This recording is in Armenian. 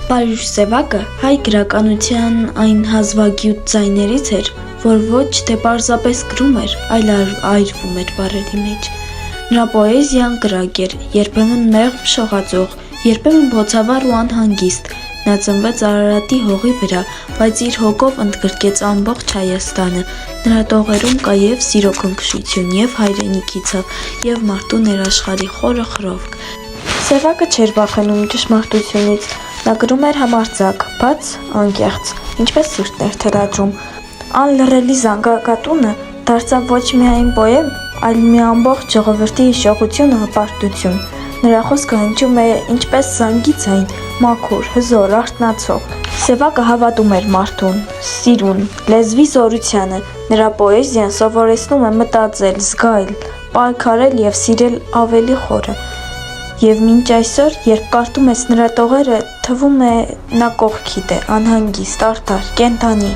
Պարուշ Սևակը հայ գրականության այն հազվագյուտ ձայներից էր, որ ոչ թե պարզապես գրում էր, այլ այրվում էր բառերի մեջ։ Նրա պոեզիան կրակ էր, երբեմն մեղմ շողածող, երբեմն բոցավառ ու անհանգիստ։ Նա ծնվեց Արարատի հողի վրա, բայց իր հոգով ընդգրկեց ամբողջ Հայաստանը։ Նրա տողերում կա և սիրո քնքշություն, և հայրենիքի ցավ, և մարդու ներաշխարհի խորը խրովք։ Սևակը չէր վախենում ճշմարտությունից։ Նա գրում էր համարձակ, բաց, անկեղծ, ինչպես սիրտն էր թելադրում։ Անլռելի զանգակատունը դարձավ ոչ միայն պոեմ, այլ մի ամբողջ ժողովրդի հիշողություն ու հպարտություն։ Նրա խոսքը հնչում է ինչպես զանգի ձայն, մաքուր, հզոր, արթնացող։ Սևակը հավատում էր մարդուն, սիրուն, լեզվի զորությանը։ Նրա պոեզիան սովորեցնում է մտածել, զգալ, պայքարել և սիրել ավելի խորը։ Եվ մինչ այսօր, երբ կարդում ես նրա տողերը, թվում է նա կողքիդ է, անհանգիստ, արդար, կենդանի։